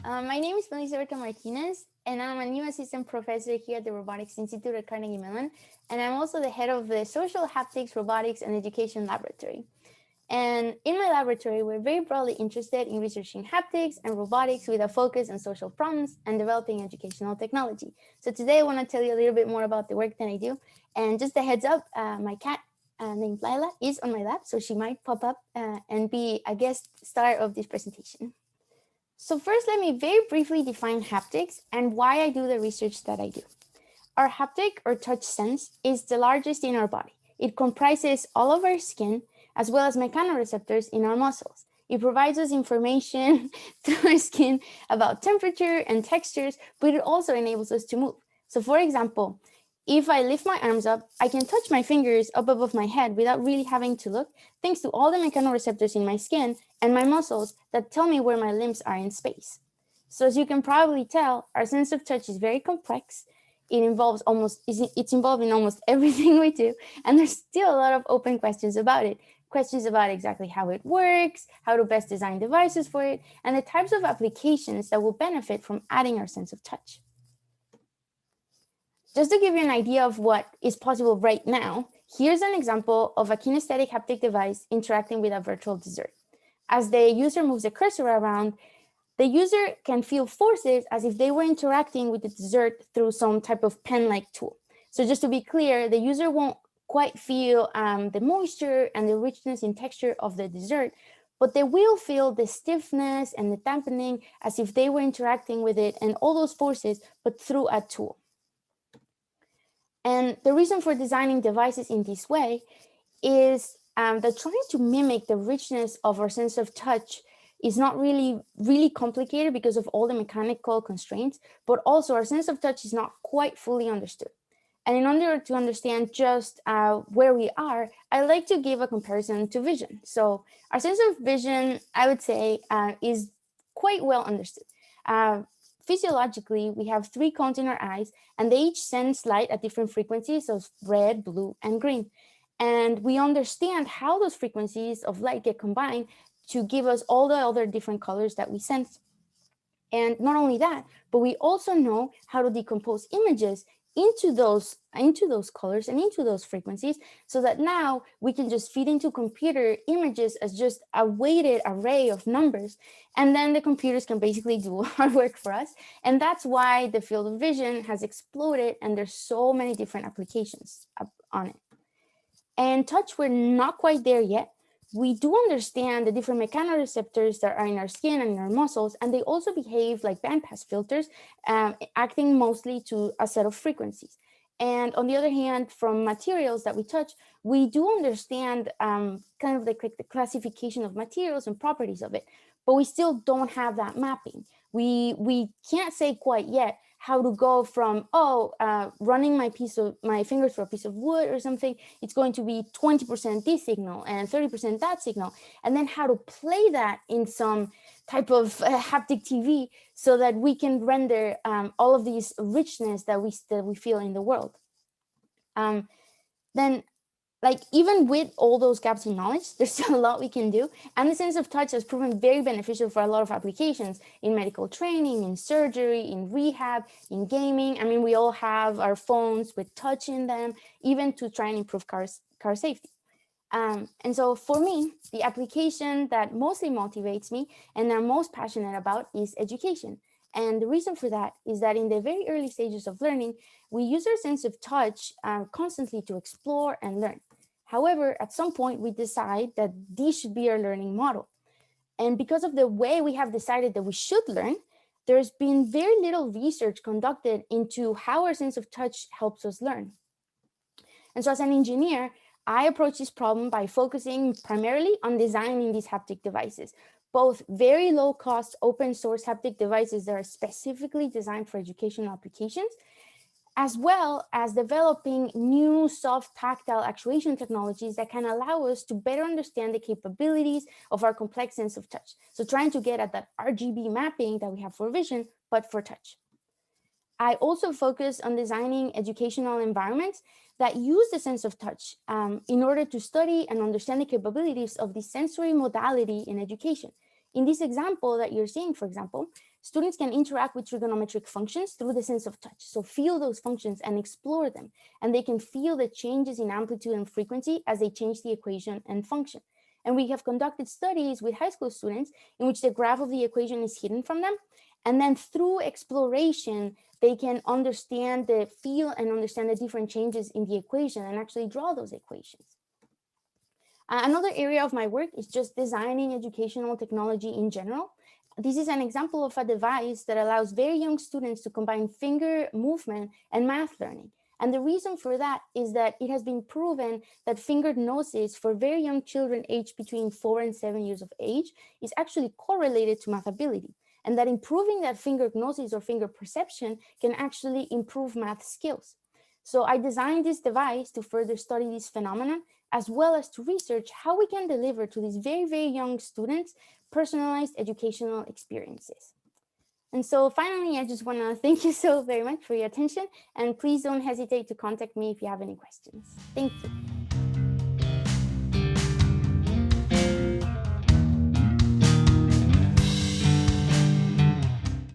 My name is Melisa Orta Martinez, and I'm a new assistant professor here at the Robotics Institute at Carnegie Mellon, and I'm also the head of the Social Haptics, Robotics, and Education Laboratory. And in my laboratory, we're very broadly interested in researching haptics and robotics with a focus on social problems and developing educational technology. So today I want to tell you a little bit more about the work that I do. And just a heads up, my cat named Lila is on my lap, so she might pop up and be a guest star of this presentation. So first, let me very briefly define haptics and why I do the research that I do. Our haptic or touch sense is the largest in our body. It comprises all of our skin as well as mechanoreceptors in our muscles. It provides us information through our skin about temperature and textures, but it also enables us to move. So for example, if I lift my arms up, I can touch my fingers up above my head without really having to look, thanks to all the mechanoreceptors in my skin and my muscles that tell me where my limbs are in space. So as you can probably tell, our sense of touch is very complex. It's involved in almost everything we do, and there's still a lot of open questions about it. Questions about exactly how it works, how to best design devices for it, and the types of applications that will benefit from adding our sense of touch. Just to give you an idea of what is possible right now, here's an example of a kinesthetic haptic device interacting with a virtual dessert. As the user moves the cursor around, the user can feel forces as if they were interacting with the dessert through some type of pen-like tool. So just to be clear, the user won't quite feel the moisture and the richness in texture of the dessert, but they will feel the stiffness and the dampening as if they were interacting with it and all those forces, but through a tool. And the reason for designing devices in this way is that trying to mimic the richness of our sense of touch is not really complicated because of all the mechanical constraints, but also our sense of touch is not quite fully understood. And in order to understand just where we are, I like to give a comparison to vision. So our sense of vision, I would say, is quite well understood. Physiologically, we have 3 cones in our eyes, and they each sense light at different frequencies of red, blue, and green. And we understand how those frequencies of light get combined to give us all the other different colors that we sense. And not only that, but we also know how to decompose images into those colors and into those frequencies, so that now we can just feed into computer images as just a weighted array of numbers, and then the computers can basically do our work for us. And that's why the field of vision has exploded, and there's so many different applications on it. And touch, we're not quite there yet. We do understand the different mechanoreceptors that are in our skin and in our muscles, and they also behave like bandpass filters, acting mostly to a set of frequencies. And on the other hand, from materials that we touch, we do understand kind of like the classification of materials and properties of it, but we still don't have that mapping. We can't say quite yet how to go from, running my fingers through a piece of wood or something, it's going to be 20% this signal and 30% that signal, and then how to play that in some type of haptic TV so that we can render all of these richness that we feel in the world. Then, like, even with all those gaps in knowledge, there's still a lot we can do. And the sense of touch has proven very beneficial for a lot of applications in medical training, in surgery, in rehab, in gaming. I mean, we all have our phones with touch in them, even to try and improve car safety. And so for me, the application that mostly motivates me and I'm most passionate about is education. And the reason for that is that in the very early stages of learning, we use our sense of touch constantly to explore and learn. However, at some point, we decide that this should be our learning model. And because of the way we have decided that we should learn, there's been very little research conducted into how our sense of touch helps us learn. And so as an engineer, I approach this problem by focusing primarily on designing these haptic devices, both very low cost open source haptic devices that are specifically designed for educational applications, as well as developing new soft tactile actuation technologies that can allow us to better understand the capabilities of our complex sense of touch. So trying to get at that RGB mapping that we have for vision, but for touch. I also focus on designing educational environments that use the sense of touch in order to study and understand the capabilities of the sensory modality in education. In this example that you're seeing, for example, Students can interact with trigonometric functions through the sense of touch. So feel those functions and explore them. And they can feel the changes in amplitude and frequency as they change the equation and function. And we have conducted studies with high school students in which the graph of the equation is hidden from them. And then through exploration, they can understand feel and understand the different changes in the equation and actually draw those equations. Another area of my work is just designing educational technology in general. This is an example of a device that allows very young students to combine finger movement and math learning. And the reason for that is that it has been proven that fingered gnosis for very young children aged between 4 and 7 years of age is actually correlated to math ability. And that improving that finger gnosis or finger perception can actually improve math skills. So I designed this device to further study this phenomenon, as well as to research how we can deliver to these very, very young students personalized educational experiences. And so finally, I just want to thank you so very much for your attention, and please don't hesitate to contact me if you have any questions. Thank you.